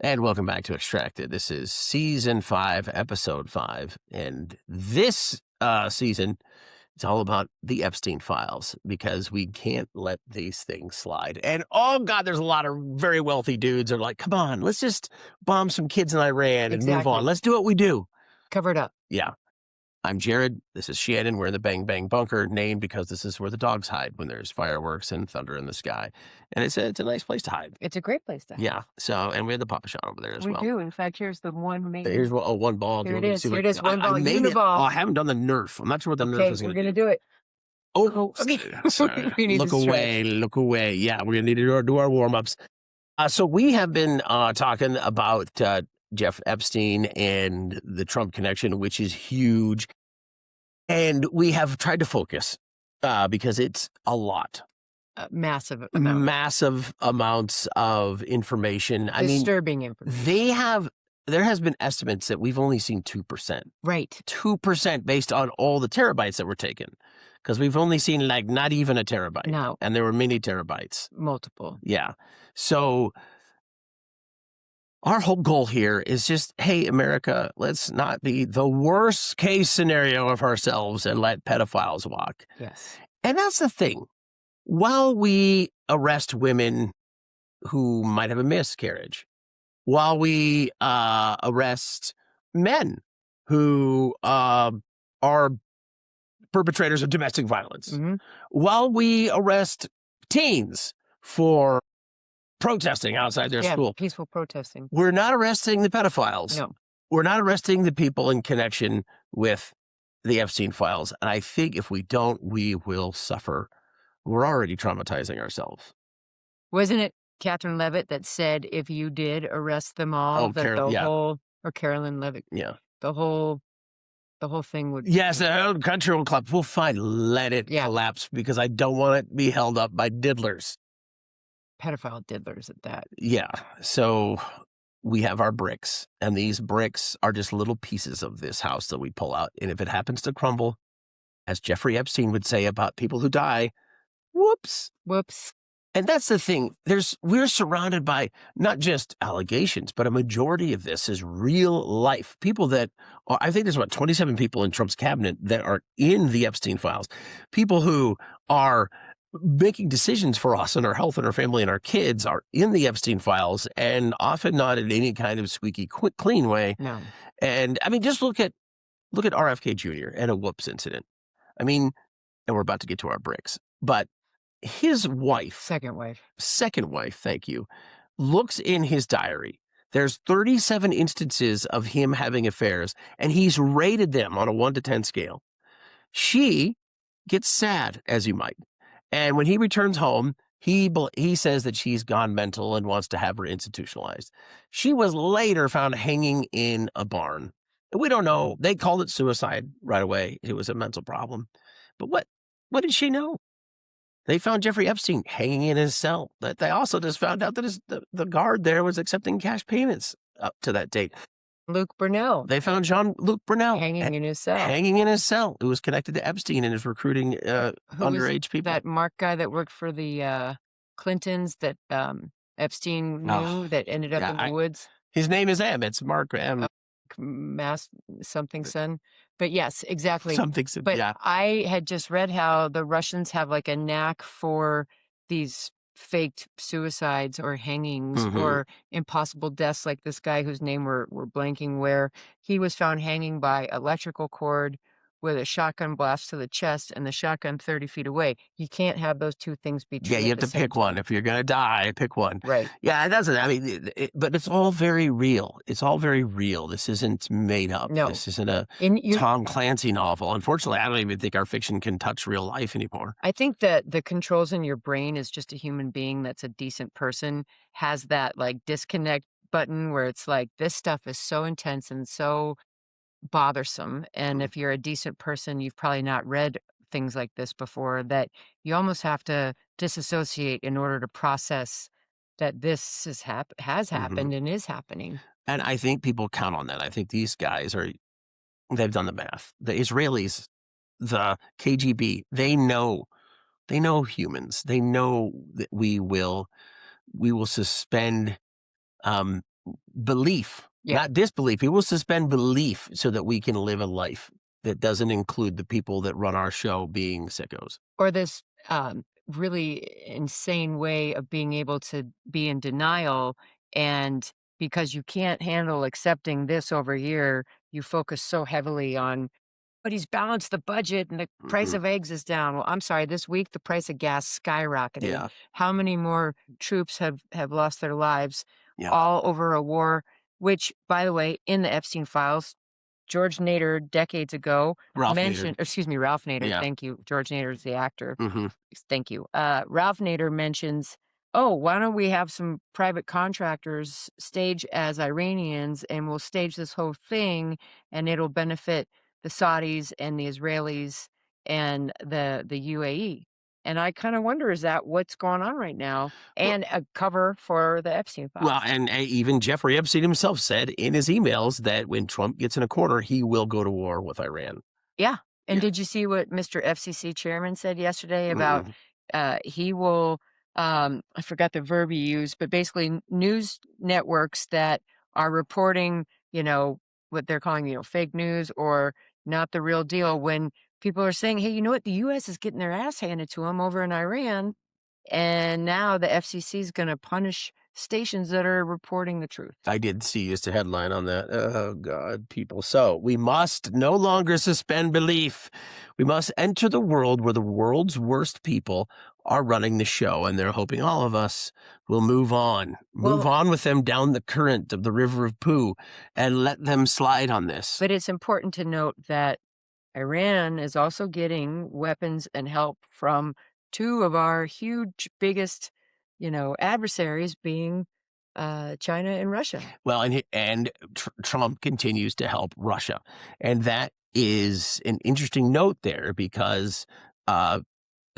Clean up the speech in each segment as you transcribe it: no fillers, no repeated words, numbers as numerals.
And welcome back to Extracted. This is season 5, episode 5. And this season, it's all about the Epstein files because we can't let these things slide. And oh, God, there's a lot of very wealthy dudes that are like, come on, let's just bomb some kids in Iran and move on. Let's do what we do. Cover it up. Yeah. I'm Jared. This is Shannon. We're in the Bang Bang Bunker, named because this is where the dogs hide when there's fireworks and thunder in the sky. And it's a nice place to hide. It's a great place to hide. Yeah. So, and we have the Papa Shot over there as well. We do. In fact, here's the one main. Here's one ball. Here it is. Here it is. One ball. I haven't done the Nerf. I'm not sure what the Nerf is going to do. We're going to do it. Oh, okay. Look away. Yeah, we're going to need to do our warm-ups. So we have been talking about Jeff Epstein and the Trump connection, which is huge. And we have tried to focus because it's a lot. Massive amounts of information. Disturbing information. There has been estimates that we've only seen 2%. Right. 2% based on all the terabytes that were taken. Because we've only seen like not even a terabyte. No. And there were many terabytes. Multiple. Yeah. So our whole goal here is just, hey, America, let's not be the worst case scenario of ourselves and let pedophiles walk. Yes. And that's the thing. While we arrest women who might have a miscarriage, while we arrest men who are perpetrators of domestic violence, while we arrest teens for protesting outside their school. Peaceful protesting. We're not arresting the pedophiles. No. We're not arresting the people in connection with the Epstein files. And I think if we don't, we will suffer. We're already traumatizing ourselves. Wasn't it Catherine Levitt that said if you did arrest them all, or Carolyn Levitt, the whole thing would. Yes, the whole country will collapse. Well, fine, let it collapse because I don't want it to be held up by diddlers. Pedophile diddlers at that. Yeah. So we have our bricks, and these bricks are just little pieces of this house that we pull out. And if it happens to crumble, as Jeffrey Epstein would say about people who die, whoops. And that's the thing. We're surrounded by not just allegations, but a majority of this is real life. People that are, I think there's about 27 people in Trump's cabinet that are in the Epstein files. People who are making decisions for us and our health and our family and our kids are in the Epstein files, and often not in any kind of squeaky clean way. No. And I mean, just look at RFK Jr. and a whoops incident. I mean, and we're about to get to our bricks, but his second wife, thank you, looks in his diary. There's 37 instances of him having affairs, and he's rated them on a 1 to 10 scale. She gets sad, as you might. And when he returns home, he says that she's gone mental and wants to have her institutionalized. She was later found hanging in a barn. We don't know. They called it suicide right away. It was a mental problem. But what did she know? They found Jeffrey Epstein hanging in his cell. They also just found out that the guard there was accepting cash payments up to that date. Luke Brunel. They found Jean-Luc Brunel hanging in his cell. It was connected to Epstein and is recruiting underage people. That Mark guy that worked for the Clintons that Epstein knew that ended up in the woods. His name is M. It's Mark M. Something son. But yes, exactly. Something son, but I had just read how the Russians have like a knack for these faked suicides or hangings or impossible deaths, like this guy whose name we're blanking, where he was found hanging by electrical cord with a shotgun blast to the chest and the shotgun 30 feet away. You can't have those two things be true. Yeah, you have to pick one. If you're going to die, pick one. Right. Yeah, it doesn't. I mean, but it's all very real. It's all very real. This isn't made up. No. This isn't a Tom Clancy novel. Unfortunately, I don't even think our fiction can touch real life anymore. I think that the controls in your brain as just a human being that's a decent person has that like disconnect button where it's like, this stuff is so intense and so bothersome, and if you're a decent person, you've probably not read things like this before, that you almost have to disassociate in order to process that this has happened and is happening. And I think people count on that. I think these guys they've done the math. The Israelis, the KGB, they know humans. They know that we will suspend belief, Yeah. not disbelief. He will suspend belief so that we can live a life that doesn't include the people that run our show being sickos. Or this, really insane way of being able to be in denial, and because you can't handle accepting this over here, you focus so heavily on, "But he's balanced the budget and the price Mhm. of eggs is down." Well, I'm sorry, this week, the price of gas skyrocketed. Yeah, How many more troops have lost their lives yeah. all over a war, which, by the way, in the Epstein files, George Nader decades ago Ralph Nader. mentioned, excuse me, Ralph Nader, Yeah. thank you. George Nader is the actor. Mhm. Thank you. Ralph Nader mentions, "Oh, why don't we have some private contractors stage as Iranians, and we'll stage this whole thing, and it'll benefit the Saudis and the Israelis and the UAE." And I kind of wonder, is that what's going on right now? Well And a cover for the Epstein well, files. and, even Jeffrey Epstein himself said in his emails that when Trump gets in a corner, he will go to war with Iran. Yeah, and Yeah. did you see what Mr. FCC chairman said yesterday about, Mm-mm. he will, I forgot the verb he used, but basically news networks that are reporting, what they're calling, fake news or not the real deal, when people are saying, "Hey, you know what? The US is getting their ass handed to them over in Iran, and now the FCC is gonna punish stations that are reporting the truth." I did see just a headline on that. Oh, God, people. So we must no longer suspend belief. We must enter the world where the world's worst people are running the show, and they're hoping all of us will move Well, on with them down the current of the river of poo and let them slide on this. but it's important to note that Iran is also getting weapons and help from two of our huge, biggest, adversaries, being China and Russia. Well, and Trump continues to help Russia, and that is an interesting note there because uh,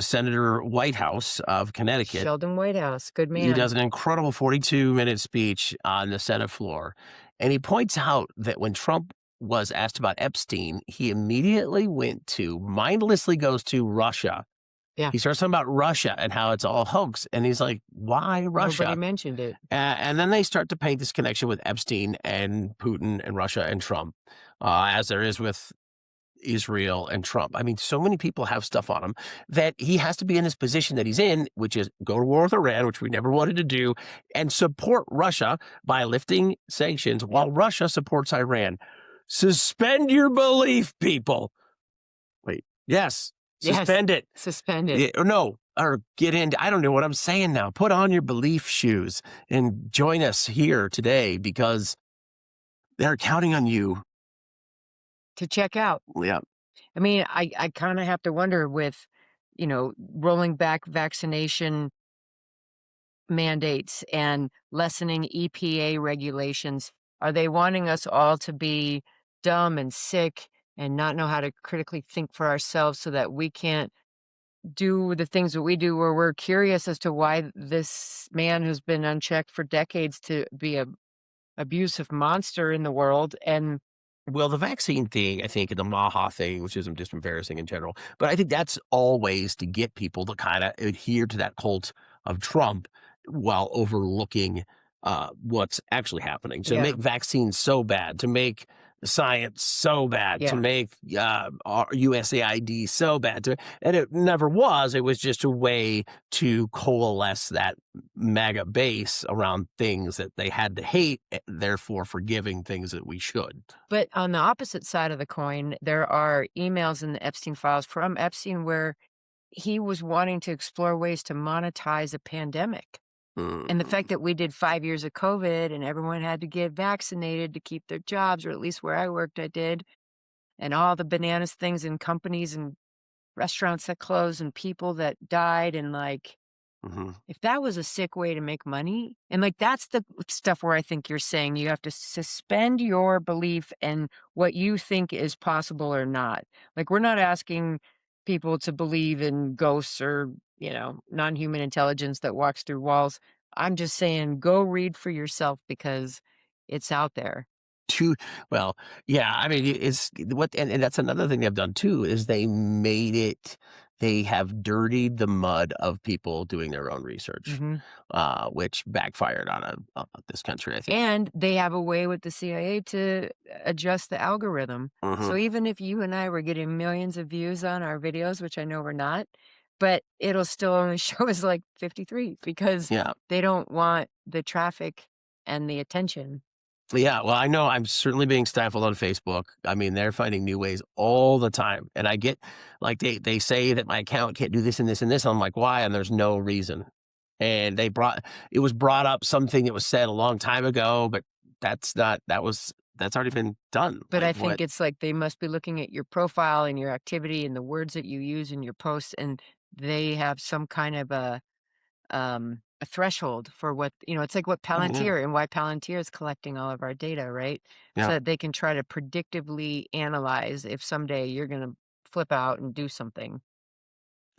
Senator Whitehouse of Connecticut, Sheldon Whitehouse, good he man. does an incredible 42-minute speech on the Senate floor, and he points out that when Trump was asked about Epstein, he immediately mindlessly goes to Russia. Yeah, He starts talking about Russia and how it's all hoax, and he's like, "Why nobody Russia?" mentioned it. And then they start to paint this connection with Epstein and Putin and Russia and Trump, as there is with Israel and Trump. I mean, so many people have stuff on him that he has to be in this position that he's in, which is go to war with Iran, which we never wanted to do, and support Russia by lifting sanctions Yep. while Russia supports Iran. Suspend your belief, people. Wait, yes, Yes, suspend it. suspended. Yeah, or no, or get into I don't know what I'm saying now. Put on your belief shoes and join us here today because they're counting on you. To check out. Yeah. I mean, I kind of have to wonder with, rolling back vaccination mandates and lessening EPA regulations, are they wanting us all to be dumb and sick and not know how to critically think for ourselves so that we can't do the things that we do, where we're curious as to why this man who's been unchecked for decades to be a abusive monster in the world? And Well, the vaccine thing, I think, and the Maha thing, which is just embarrassing in general, but I think that's always to get people to kind of adhere to that cult of Trump while overlooking what's actually happening. To yeah, make vaccines so bad, to make science so bad, to yeah. make USAID so bad, and it never was. It was just a way to coalesce that MAGA base around things that they had to hate, therefore forgiving things that we should. But on the opposite side of the coin, there are emails in the Epstein files from Epstein where he was wanting to explore ways to monetize a pandemic. And the Mm, fact that we did 5 years of COVID and everyone had to get vaccinated to keep their jobs, or at least where I worked, I did, and all the bananas things in companies and restaurants that closed and people that died, and, like, mhm. if that was a sick way to make money, and, like, that's the stuff where I think you're saying you have to suspend your belief in what you think is possible or not. Like, we're not asking people to believe in ghosts or, non-human intelligence that walks through walls. I'm just saying go read for yourself because it's out there. Too well, yeah, I mean, it's what and that's another thing they've done too is they have dirtied the mud of people doing their own research, Mhm. which backfired on this country, I think. And they have a way with the CIA to adjust the algorithm. So Mhm. even if you and I were getting millions of views on our videos, which I know we're not, but it'll still only show us like 53 because Yeah. they don't want the traffic and the attention. Yeah, well, I know I'm certainly being stifled on Facebook. I mean, they're finding new ways all the time, and I get like, they say that my account can't do this and this and this, I'm like, "Why?" And there's no reason. And it was brought up something that was said a long time ago, but that's already been done. But Like, I what? think it's like they must be looking at your profile and your activity and the words that you use in your posts, and they have some kind of a threshold for what it's like what Oh, yeah, Palantir and why Palantir is collecting all of our data, right? So yeah. that they can try to predictively analyze if someday you're gonna flip out and do something.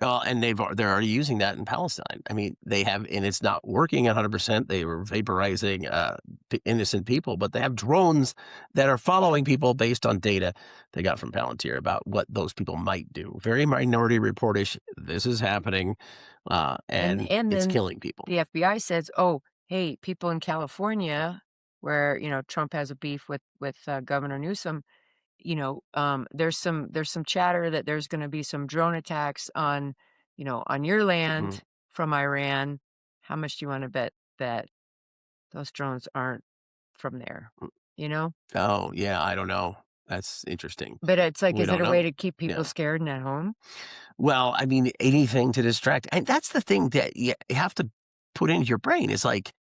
Well, and they're already using that in Palestine. I mean, they have, and it's not working 100%. They were vaporizing innocent people, but they have drones that are following people based on data they got from Palantir about what those people might do. Very minority reportish. This is happening, And and and it's then killing people. the FBI says, "Oh, hey, people in California where, Trump has a beef with Governor Newsom, there's some chatter that there's gonna be some drone attacks on your Mhm. land from Iran. How much do you wanna bet that those drones aren't from there?" You know? Oh, yeah, I don't know. That's interesting. But it's like, We is it don't a way know. to keep people Yeah. scared and at home? Well, I mean, anything to distract. And that's the thing that you have to put into your brain is like,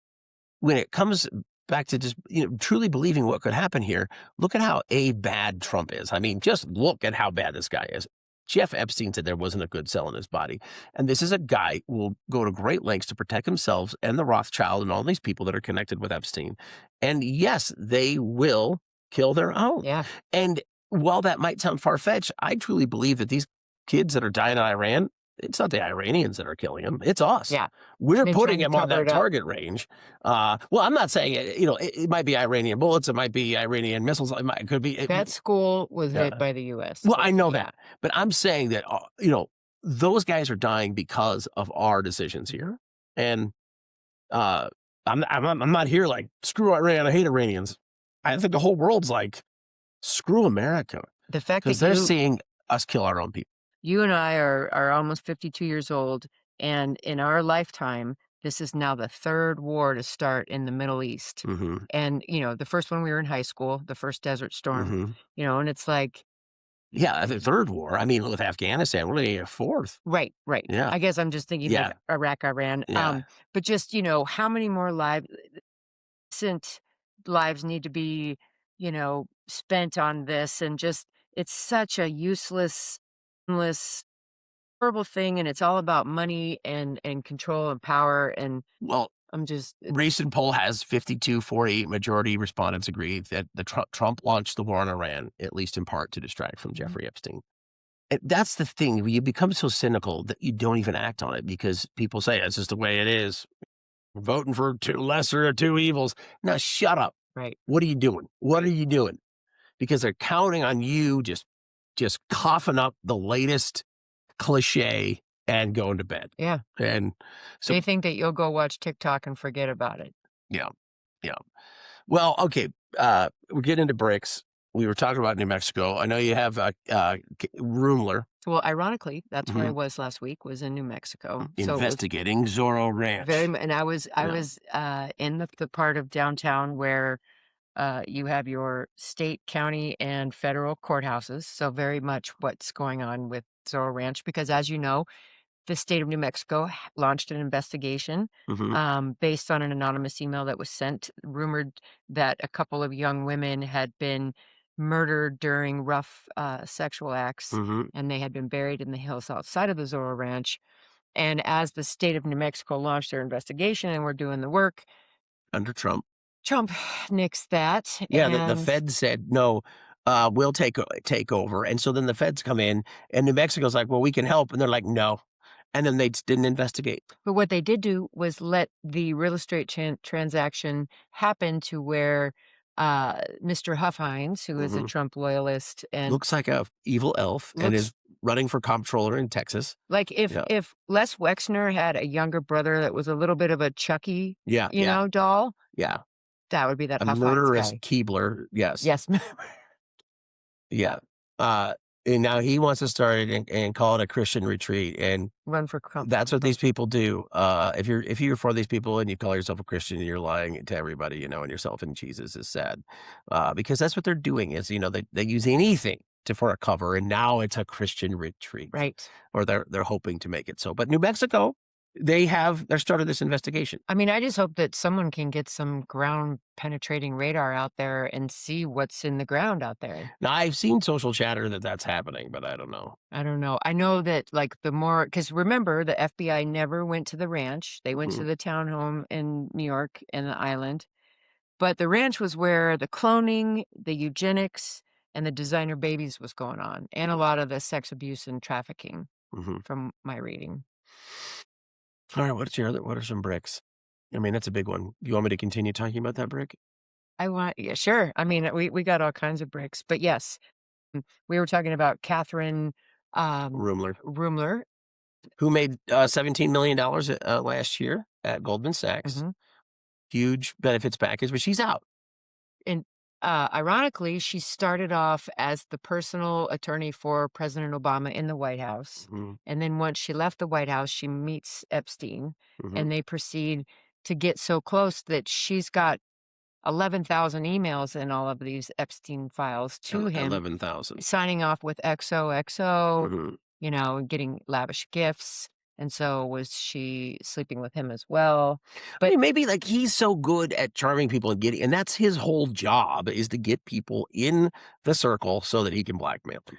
when it comes back to just, truly believing what could happen here, look at how bad Trump is. I mean, just look at how bad this guy is. Jeff Epstein said there wasn't a good cell in his body. And this is a guy who will go to great lengths to protect himself and the Rothschild and all these people that are connected with Epstein. And yes, they will kill their own. Yeah. And while that might sound far fetched, I truly believe that these kids that are dying in Iran, it's not the Iranians that are killing them, it's us. Yeah. We're They're putting trying to him on cover that it up. target range. Well, I'm not saying it might be Iranian bullets, it might be Iranian missiles, it could be. That school was hit Yeah. by the US. Well, I It know yeah. that, but I'm saying that those guys are dying because of our decisions here, and uh, I'm not here like screw Iran, I hate Iranians. I think the whole world's like screw America The fact because that they're seeing us kill our own people. you and I are almost 52 years old, and in our lifetime, this is now the 3rd war to start in the Middle East. Hmm. And, the first one we were in high school, the first Desert Storm, Hmm. and it's like Yeah, the third war. I mean, with Afghanistan, we're looking at a fourth. right, right. Yeah, I guess I'm just thinking like yeah, Iraq, Iran. yeah. But just, how many more innocent lives need to be, spent on this and just it's such a useless horrible thing, and it's all about money and control and power, and Well, I'm just it's recent poll has 52-48 majority respondents agree that the Trump launched the war on Iran, at least in part to distract from Mhm. Jeffrey Epstein. And that's the thing. You become so cynical that you don't even act on it because people say it's just the way it is. We're voting for two lesser of two evils. Now, shut up. right. What are you doing? What are you doing? Because they're counting on you just coughing up the latest cliche and going to bed. Yeah. And so, They think that you'll go watch TikTok and forget about it. yeah, yeah. Well, okay, we're getting into bricks. We were talking about New Mexico. I know you have, Ruemmler, Well, ironically, that's where I mhm, was last week, was in New Mexico. So it was investigating Zorro very Ranch. mu and I Yeah, was, in the part of downtown where, you have your state, county, and federal courthouses, so very much what's going on with Zorro Ranch, because as you know, the state of New Mexico launched an investigation mhm, based on an anonymous email that was sent, rumored that a couple of young women had been murdered during rough sexual acts, mhm, and they had been buried in the hills outside of the Zorro Ranch. And as the state of New Mexico launched their investigation and were doing the work, under Trump. Trump nixed that. Yeah, the And Fed said, "No, we'll take over," and so then the feds come in, and New Mexico's like, "Well, we can help," and they're like, "No," and then they just didn't investigate. but what they did do was let the real estate transaction happen to where Mr. Huffines, who is a Mhm. Trump loyalist and Looks like a evil elf and looks is running for comptroller in Texas. Like, Yeah. if Les Wexner had a younger brother that was a little bit of a Chucky, Yeah, yeah, doll, yeah. that would be that A hot finds murderous guy. Keebler, yes. Yes. Yeah. Uh, and now he wants to start it and call it a Christian retreat, and Run for that's what comptroller. these people do. If you're for these people and you call yourself a Christian, you're lying to everybody, and yourself and Jesus is sad. Because that's what they're doing is, they use anything for a cover, and now it's a Christian retreat, Right. or they're hoping to make it so. But New Mexico, they're started this investigation. I mean, I just hope that someone can get some ground penetrating radar out there and see what's in the ground out there. Now I've seen social chatter that that's happening, but I don't know. I don't know. I know that, like, because remember, the FBI never went to the ranch. They went to Mhm, the townhome in New York and the island. But the ranch was where the cloning, the eugenics, and the designer babies was going on, and a lot of the sex abuse and trafficking mhm. from my reading. All right, what are some bricks? I mean, that's a big one. You want me to continue talking about that brick? Yeah, sure. I mean, we got all kinds of bricks, but yes, we were talking about Catherine, um, Ruemmler, Ruemmler. who made $17 million last year at Goldman Sachs. Mhm. Huge benefits package, but she's out. And, ironically, she started off as the personal attorney for President Obama in the White House, Mhm, and then once she left the White House, she meets Epstein, mhm. and they proceed to get so close that she's got 11,000 emails in all of these Epstein files to him, 11,000. signing off with XOXO, Mhm. getting lavish gifts, and so was she sleeping with him as well, I but mean, maybe like he's so good at charming people and that's his whole job is to get people in the circle so that he can blackmail them.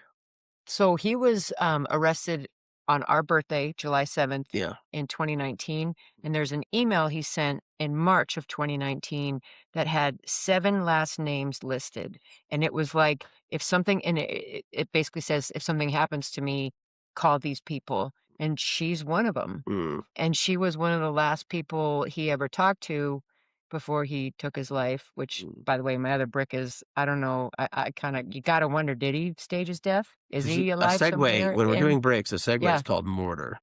so he was, arrested on our birthday, July 7th Yeah. in 2019, and there's an email he sent in March of 2019 that had 7 last names listed, and it was like, if something and it basically says, "If something happens to me, call these people," and she's one of them. Mm. And she was one of the last people he ever talked to before he took his life, which, Mm. by the way, my other brick is, I don't know, I kinda you gotta wonder, did he stage his death? Is This is he a alive segue somewhere when we're in doing breaks, a segue Yeah, is called mortar.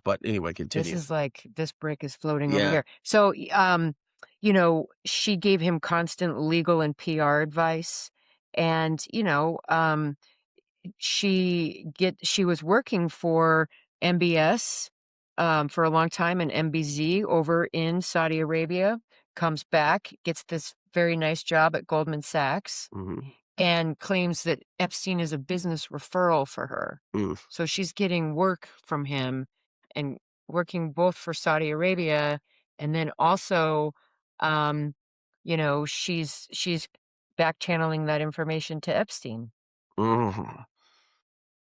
But anyway, this continue. is like this brick is floating over Yeah. here. So, she gave him constant legal and PR advice, and, she was working for MBS, for a long time, and MBZ over in Saudi Arabia, comes back, gets this very nice job at Goldman Sachs, Mhm. and claims that Epstein is a business referral for her. Mm. So she's getting work from him and working both for Saudi Arabia, and then also, um, she's back channeling that information to Epstein. Mhm.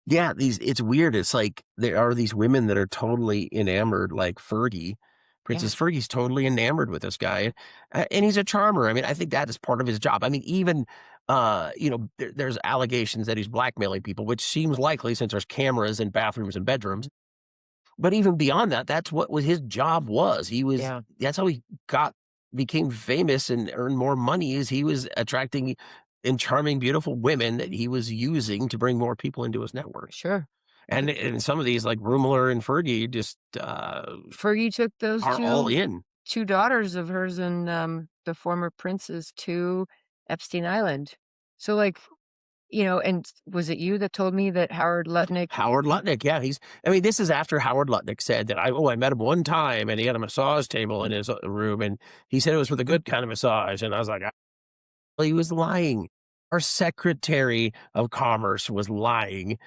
Yeah, it's weird. It's like there are these women that are totally enamored, like Fergie. Yeah, Princess Fergie's totally enamored with this guy, and he's a charmer. I mean, I think that is part of his job. I mean, even there's allegations that he's blackmailing people, which seems likely since there's cameras in bathrooms and bedrooms. But even beyond that, that's what was his job was. yeah, That's how he became famous and earned more money is he was attracting and charming beautiful women that he was using to bring more people into his network. sure. And some of these like Ruemmler and Fergie just Fergie took those are all 2 in. 2 daughters of hers and, the former princes to Epstein Island. So, like, and was it you that told me that Howard Lutnick Howard Lutnick, yeah, I mean, this is after Howard Lutnick said that I met him one time and he had a massage table in his room and he said it was for the good kind of massage. And I was like, he was lying. Our Secretary of Commerce was lying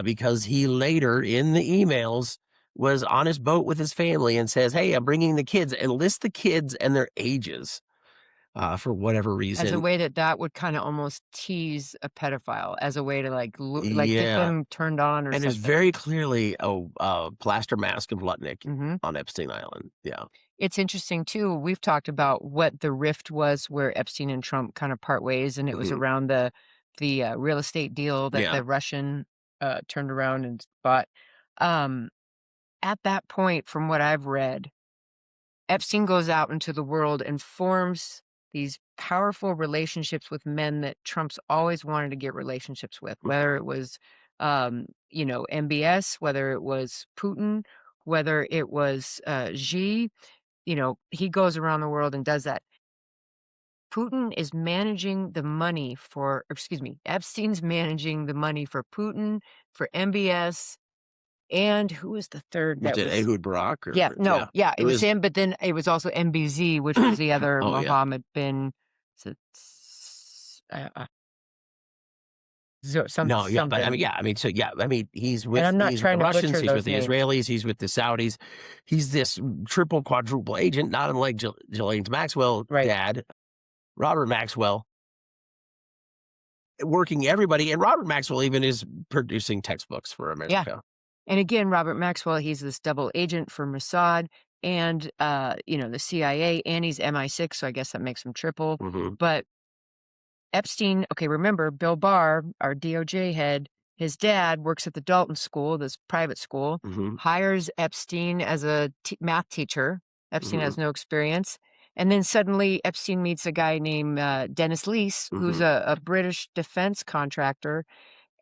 because he later in the emails was on his boat with his family and says, "Hey, I'm bringing the kids," and list the kids and their ages for whatever as a reason. way that would kinda almost tease a pedophile, as a way to, get Yeah, them turned on or and there's something. very clearly a plaster mask of Lutnick Mhm. on Epstein Island. Yeah. It's interesting too, we've talked about what the rift was where Epstein and Trump kinda part ways, and it was Mhm. around the real estate deal that Yeah. the Russian, turned around and bought. Um, at that point, from what I've read, Epstein goes out into the world and forms these powerful relationships with men that Trump's always wanted to get relationships with, whether it was, MBS, whether it was Putin, whether it was Xi. He goes around the world and does that. Putin is managing the money for, excuse me, Epstein's managing the money for Putin, for MBS, and who was the third Was that it was Ehud Barak yeah, no, yeah, It it was was him, but then it was also MBZ, which was the other oh, yeah. Mohammed bin No, yeah, but I something. mean, yeah, I mean, so, yeah, I mean, And I'm not he's with the trying to Russians, butcher he's with those the names. Israelis, he's with the Saudis. He's this triple, quadruple agent, not unlike Ghislaine Maxwell Right. dad, Robert Maxwell, working everybody, and Robert Maxwell even is producing textbooks for Yeah. America. And again, Robert Maxwell, he's this double agent for Mossad and, the CIA, and he's MI6, so I guess that makes him triple. Mhm, But Epstein, okay, remember Bill Barr, our DOJ head, his dad works at the Dalton School, this private school, mhm, hires Epstein as a math teacher. Epstein mhm, has no experience. And then suddenly Epstein meets a guy named Dennis Leese, who's mhm, a British defense contractor.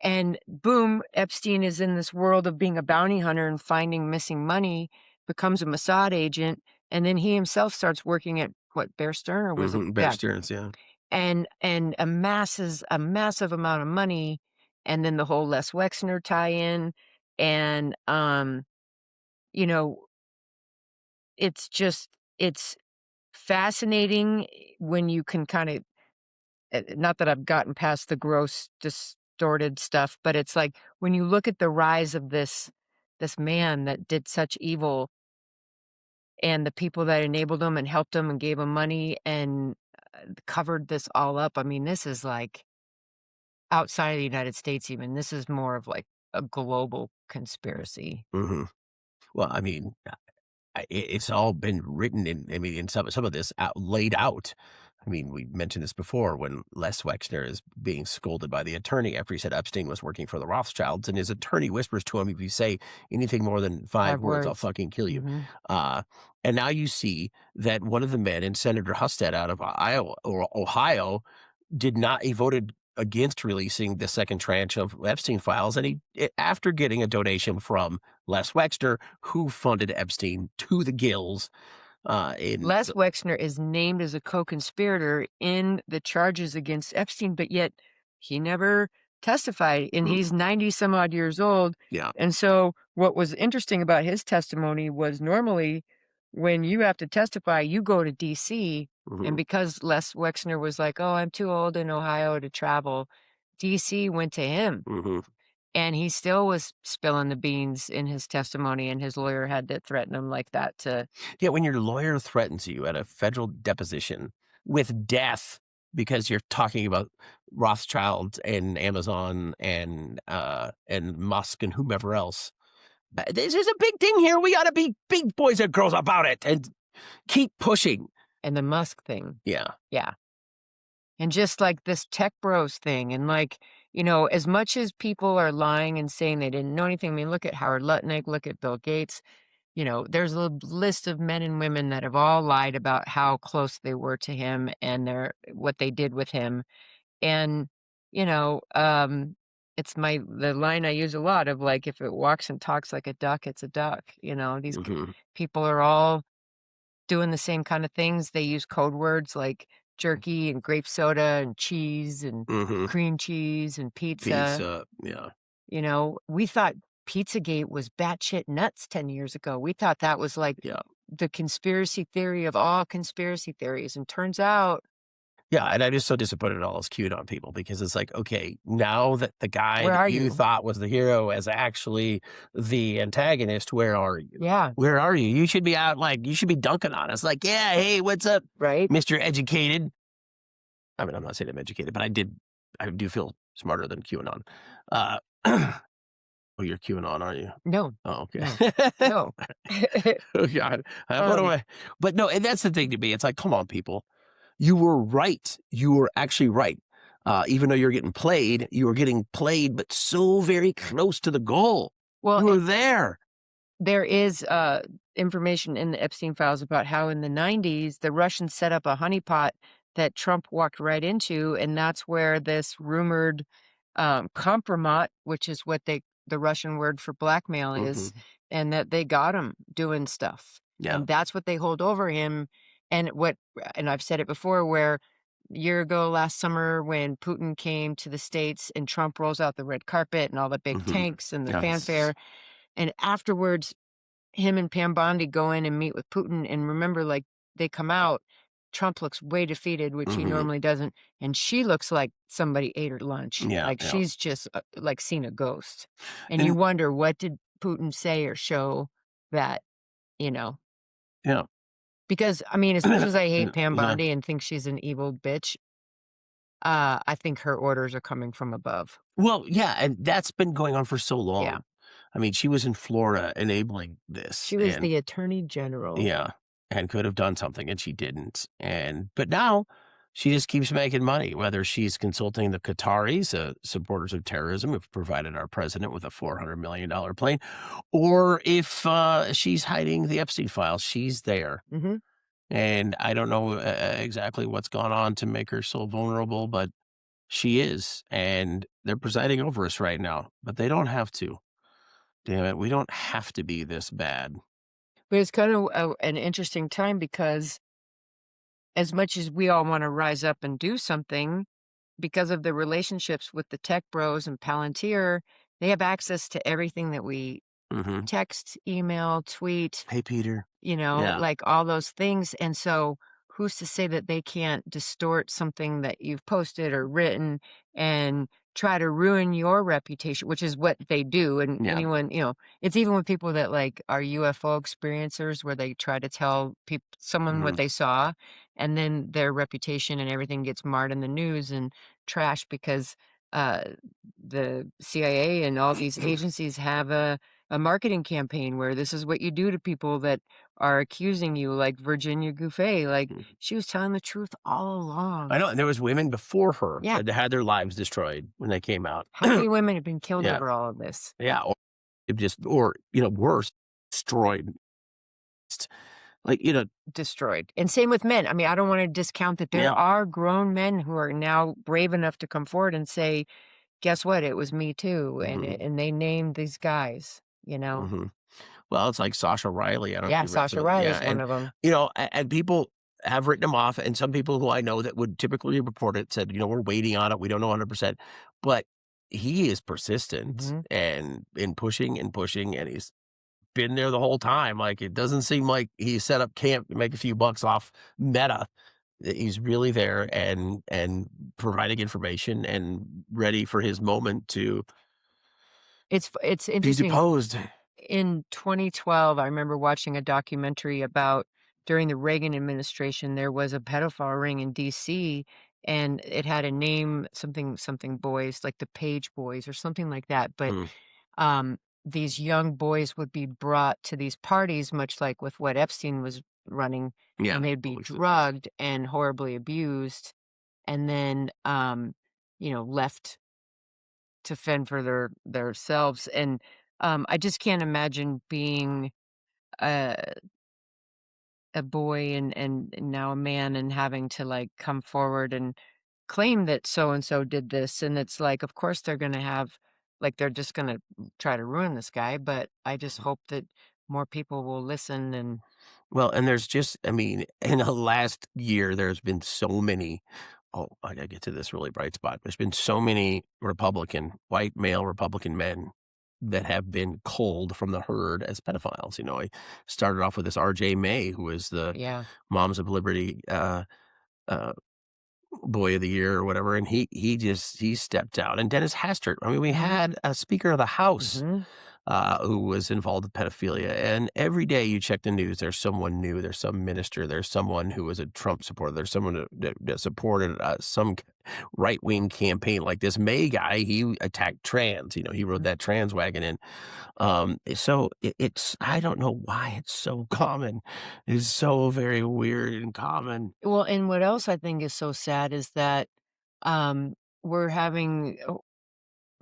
And boom, Epstein is in this world of being a bounty hunter and finding missing money, becomes a Mossad agent. And then he himself starts working at what, Bear Stearns, or was it? mhm, Bear Yeah, Stearns, yeah. and amasses a massive amount of money, and then the whole Les Wexner tie-in, and, you know, it's fascinating when you can kinda not that I've gotten past the gross, distorted stuff, but it's like, when you look at the rise of this man that did such evil and the people that enabled him and helped him and gave him money and, covered this all up, I mean, this is like outside of the United States even, this is more of like a global conspiracy. Mhm. Well, I mean, it's all been written in, I mean, in some of this laid out. I mean, we mentioned this before when Les Wexner is being scolded by the attorney after he said Epstein was working for the Rothschilds, and his attorney whispers to him, "If you say anything more than 5 5 words, I'll words. fucking kill you." Mhm. Uh, and now you see that one of the men, and Senator Husted out of Iowa or Ohio, he voted against releasing the second tranche of Epstein files, and after getting a donation from Les Wexner, who funded Epstein to the gills, in Les the Wexner is named as a co-conspirator in the charges against Epstein, but yet he never testified, and he's mm, 90 some odd years old. yeah, And so what was interesting about his testimony was normally when you have to testify, you go to DC, and mhm, because Les Wexner was like, "Oh, I'm too old in Ohio to travel," DC went to him. mhm. And he still was spilling the beans in his testimony, and his lawyer had to threaten him like that to Yeah, when your lawyer threatens you at a federal deposition with death because you're talking about Rothschild and Amazon and Musk and whomever else, this is a big thing here. We gotta be big boys and girls about it and keep pushing. and the Musk thing. Yeah. Yeah. And just like this tech bros thing, and like, as much as people are lying and saying they didn't know anything, I mean, look at Howard Lutnick, look at Bill Gates. There's a list of men and women that have all lied about how close they were to him and what they did with him. And, you know, um, it's the line I use a lot of like, if it walks and talks like a duck, it's a duck. These Mhm, people are all doing the same kind of things. They use code words like jerky and grape soda and cheese and mhm. cream cheese and pizza. Pizza, yeah, We thought Pizzagate was batshit nuts 10 years ago. We thought that was like yeah. the conspiracy theory of all conspiracy theories. And turns out, Yeah, and I'm just so disappointed all is cute on people because it's like, okay, now that the guy where that are you you? thought was the hero is actually the antagonist, where are you? Yeah, Where are you? You should be out, like, you should be dunking on us. Like, yeah, hey, what's up, right? Mr. Educated? I mean, I'm not saying I'm educated, but I do feel smarter than QAnon. Uh, oh, you're QAnon, aren't you? No, Oh, okay. no, no. Oh, God. What do um, I? But no, and that's the thing to me. It's like, come on, people. You were right. You were actually right. Even though you're getting played, you were getting played, but so very close to the goal. well, You were there. there is information in the Epstein files about how in the 90s, the Russians set up a honeypot that Trump walked right into, and that's where this rumored, compromat, which is what the Russian word for blackmail is, Mhm. and that they got him doing stuff, Yeah. and that's what they hold over him, and I've said it before where a year ago last summer when Putin came to the States and Trump rolls out the red carpet and all the big Mhm. tanks and the Yes. fanfare, and afterwards him and Pam Bondi go in and meet with Putin, and remember, like, they come out, Trump looks way defeated, which he Mhm. normally doesn't, and she looks like somebody ate her lunch, Yeah, like, yeah. she's just, like, seen a ghost, and you And wonder, what did Putin say or show that, you know? yeah. Because, I mean, as much as I hate Pam Yeah. Bondi and think she's an evil bitch, I think her orders are coming from above. Well, yeah, and that's been going on for so Yeah. long. I mean, she was in Florida enabling this, She was and the attorney general. yeah, and could have done something, and she didn't, and but now she just keeps making money, whether she's consulting the Qataris, supporters of terrorism who've provided our president with a $400 million plane, or if, she's hiding the Epstein files, she's there, Mhm. and I don't know, exactly what's gone on to make her so vulnerable, but she is, and they're presiding over us right now, but they don't have to. Damn it, we don't have to be this bad. But it's kind of an interesting time because as much as we all want to rise up and do something, because of the relationships with the tech bros and Palantir, they have access to everything that we Mhm. text, email, tweet, Hey, Peter. Yeah. like all those things. And so who's to say that they can't distort something that you've posted or written and try to ruin your reputation, which is what they do. And Yeah. anyone, it's even with people that like are UFO experiencers where they try to tell people someone what Mhm. they saw and then their reputation and everything gets marred in the news and trash because uh the CIA and all these agencies have a marketing campaign where this is what you do to people that are accusing you, like Virginia Gouffet, like, Mhm. she was telling the truth all I along. know, and there was women before her Yeah, that had their lives destroyed when they came out. how many women have been killed Yeah. over all of this? Yeah, or it just or, worse, destroyed. Like, Destroyed, and same with men. I mean, I don't wanna discount that there yeah. are grown men who are now brave enough to come forward and say, "Guess what? It was me too," Mhm. and they named these guys, Mhm. Well, it's like Sasha Riley, I don't know if Yeah, you read Sasha some yeah, Riley's one and, of them. and people have written him off, and some people who I know that would typically report it said, "We're waiting on it, we don't know 100%." But he is persistent Mhm. and in pushing, and he's been there the whole time, like, it doesn't seem like he set up camp to make a few bucks off Meta. He's really there and providing information and ready for his moment to It's be interesting. deposed. In 2012, I remember watching a documentary about during the Reagan administration, there was a pedophile ring in DC, and it had a name, something boys, like the Page Boys or something like that. But Mm, these young boys would be brought to these parties, much like with what Epstein was running, yeah, and they'd be always drugged and horribly abused, and then left to fend for their selves. And I just can't imagine being a a boy and now a man and having to, like, come forward and claim that so and so did this, and it's like, of course, they're gonna have like, they're just gonna try to ruin this guy, but I just hope that more people will listen and well, and there's just I mean, in the last year, there's been so many I gotta get to this really bright spot. There's been so many white male Republican men that have been culled from the herd as pedophiles. I started off with this RJ May, who was the yeah. Moms of Liberty, uh, boy of the year or whatever, and he stepped out. And Dennis Hastert, I mean, we had a Speaker of the House Mhm. who was involved with pedophilia. And every day you check the news, there's someone new. There's some minister. There's someone who was a Trump supporter. There's someone that supported some right wing campaign. Like this May guy, he attacked trans. He rode Mhm. that trans wagon in. So it's I don't know why it's so common. It's so very weird and common. Well, and what else I think is so sad is that, um, we're having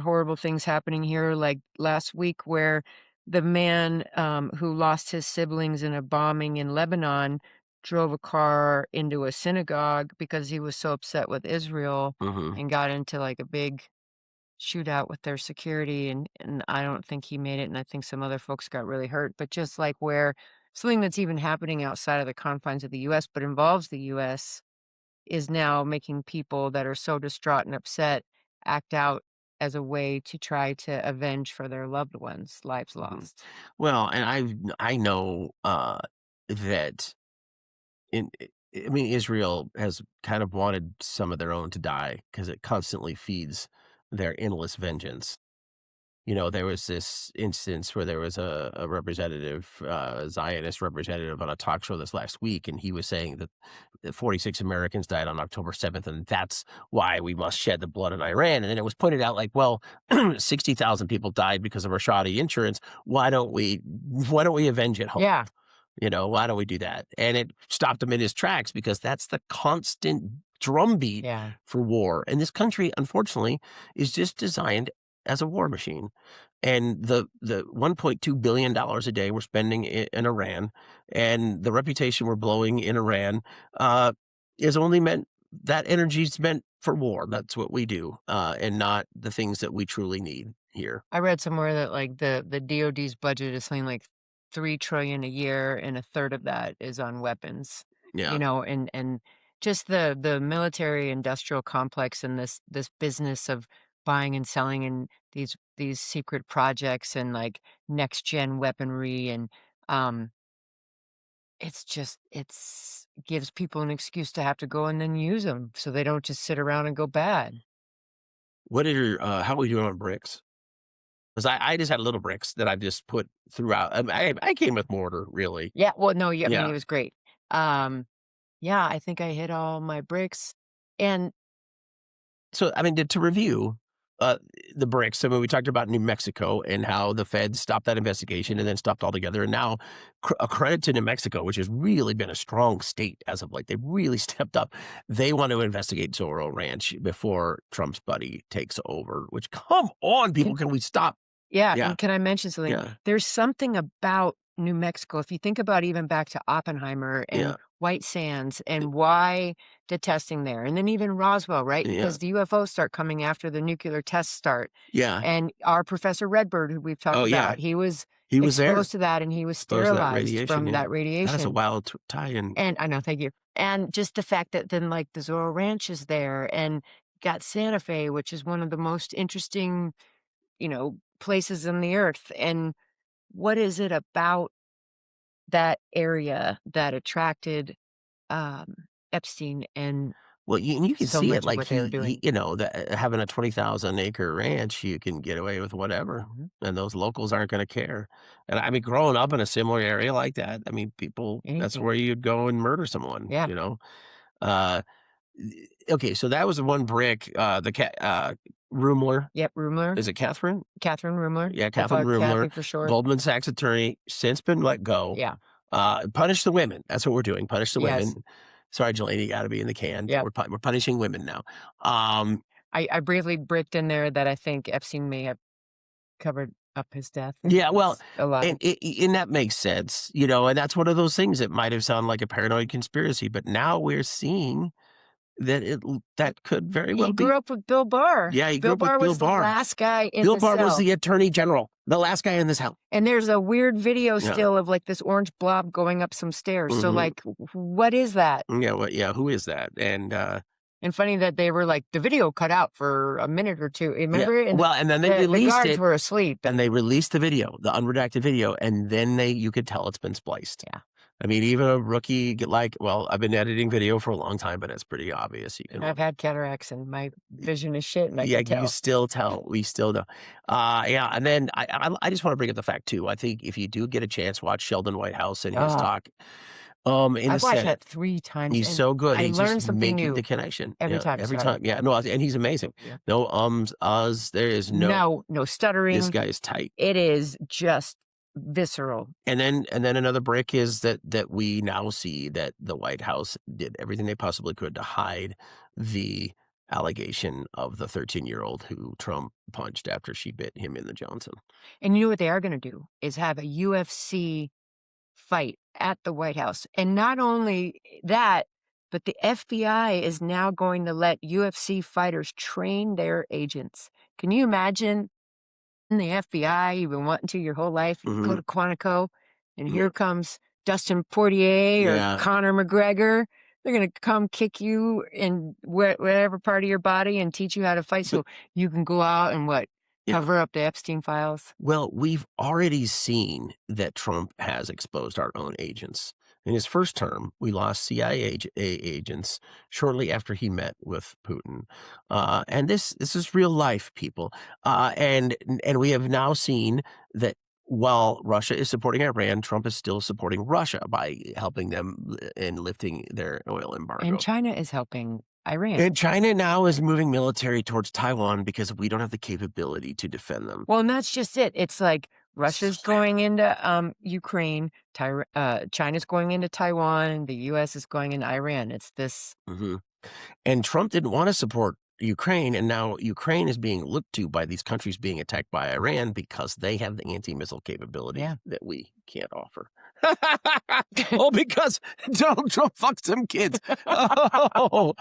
horrible things happening here, like last week where the man, who lost his siblings in a bombing in Lebanon drove a car into a synagogue because he was so upset with Israel Mhm. and got into, like, a big shootout with their security, and I don't think he made it, and I think some other folks got really hurt, but just, like, where something that's even happening outside of the confines of the US but involves the US is now making people that are so distraught and upset act out as a way to try to avenge for their loved ones' lives Mhm. lost. Well, and I know, that I mean, Israel has kind of wanted some of their own to die because it constantly feeds their endless vengeance. You know, there was this instance where there was a representative, Zionist representative on a talk show this last week, and he was saying that 46 Americans died on October 7th, and that's why we must shed the blood in Iran. And then it was pointed out like, well, 60,000 people died because of our shoddy insurance. Why don't we avenge it home? Yeah, You know, why don't we do that? And it stopped him in his tracks because that's the constant drumbeat yeah. for war. And this country, unfortunately, is just designed as a war machine. And the $1.2 billion a day we're spending in Iran and the reputation we're blowing in Iran is only meant that energy's meant for war. That's what we do, and not the things that we truly need here. I read somewhere that, like, the DoD's budget is something like 3 trillion a year, and a third of that is on weapons, Yeah. and just the military industrial complex and this business of buying and selling and these secret projects and, like, next gen weaponry and, um, it's gives people an excuse to have to go and then use them so they don't just sit around and go bad. What are your how are we doing on bricks? 'Cause I just had little bricks that I just put throughout. I came with mortar, really. Yeah, well, no, yeah, I mean, Yeah. it was great. Um Yeah, I think I hit all my bricks, and So, I mean, to review, uh, the bricks, I mean, we talked about New Mexico and how the feds stopped that investigation and then stopped altogether, and now a credit to New Mexico, which has really been a strong state as of late. They've really stepped up. They want to investigate Zorro Ranch before Trump's buddy takes over, which come on, people, can can we stop? yeah, Yeah, and can I mention something? yeah, There's something about New Mexico, if you think about even back to Oppenheimer and yeah, White Sands and why the testing there, and then even Roswell, right? yeah. Because the UFOs start coming after the nuclear tests start, Yeah. and our Professor Redbird, who we've talked Oh, yeah. about, he was He was there. exposed to that, and he was Exposed to that sterilized radiation, from yeah. that That is a radiation. wild tie-in. And I know, thank you. And just the fact that then, like, the Zorro Ranch is there and got Santa Fe, which is one of the most interesting, places on the earth. And what is it about that area that attracted, um, Epstein and Well, you can so see it, much of like, what they were he doing? you know, that having a 20,000 acre ranch, you can get away with whatever, Mhm. and those locals aren't gonna care. And, I mean, growing up in a similar area like that, I mean, people that's Anything. where you'd go and murder someone, Yeah. you know? Uh, okay, so that was the one brick, the cat Ruemmler. Yep, Ruemmler, Is it Catherine? Catherine Ruemmler. Yeah, I call Catherine her Ruemmler, Kathy for short. Goldman Sachs attorney, since been let go. Yeah. Punish the women. That's what we're doing. Punish the Yes. women. Sorry, Delaney, gotta be in the can. Yep. We're punishing women now. Um, I briefly bricked in there that I think Epstein may have covered up his death. yeah, well, It's a lot. and that makes sense, you know, and that's one of those things that might have sounded like a paranoid conspiracy, but now we're seeing that that could very He well be. grew up with Bill Barr. Yeah, he grew Bill up with Barr Bill was the Barr. last guy in Bill the Barr was cell, the attorney general, the last guy in this house. and there's a weird video Yeah. still of, like, this orange blob going up some stairs, so, Mhm. like, what is that? Yeah, well, yeah, who is that? And, And funny that they were, like, the video cut out for a minute or 2, yeah, remember? And well, and then they the released guards it. were asleep, And and they released the video, the unredacted video, and then you could tell it's been spliced. yeah, I mean, even a rookie well, I've been editing video for a long time, but it's pretty obvious. You and can I've had cataracts, and my vision is shit, and I yeah, can you can tell. still tell. We still know. Yeah, and then I just wanna bring up the fact too, I think if you do get a chance, watch Sheldon Whitehouse and his Ah, talk, in the I've watched Senate. that 3 times, He's and so good. I He's just learned something making the new connection. every Yeah, time, every sorry. time. Yeah, no, and he's amazing. Yeah. No ums, uhs, there is No, no this stuttering. guy is tight. It is just visceral. And then another brick is that we now see that the White House did everything they possibly could to hide the allegation of the 13-year-old who Trump punched after she bit him in the Johnson. And you know what they are gonna do is have a UFC fight at the White House. And not only that, but the FBI is now going to let UFC fighters train their agents. Can you imagine in the FBI you've been wanting to your whole life? You go Mhm. to Quantico, and Yeah. here comes Dustin Poirier or Yeah. Conor McGregor. They're gonna come kick you in whatever part of your body and teach you how to fight But so you can go out and what? yeah. Cover up the Epstein files? Well, we've already seen that Trump has exposed our own agents. In his first term, we lost agents shortly after he met with Putin, and this is real life, people. And we have now seen that while Russia is supporting Iran, Trump is still supporting Russia by helping them in lifting their oil And embargo. China is helping Iran. And China now is moving military towards Taiwan because we don't have the capability to defend them. Well, and that's just it. It's like So Russia's sad. going into, Ukraine, China's going into Taiwan, the US is going into Iran. It's this Mhm. And Trump didn't want to support Ukraine, and now Ukraine is being looked to by these countries being attacked by Iran because they have the anti-missile capability Yeah. that we can't offer. Oh, because Donald Trump fucked some kids. Oh,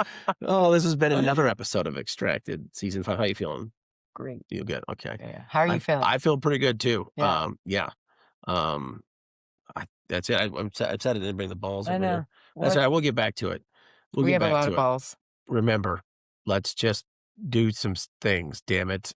oh, this has been another episode of Extracted, season 5. How you feeling? Great. You good? Okay. Yeah. How are you feeling? I feel pretty good too. Yeah. Yeah. Um, that's it. I'm sad I didn't bring the balls I over know. here. That's What? all right. We'll get back to it. We'll We get have a back lot of to it. balls. Remember, let's just do some things, damn it.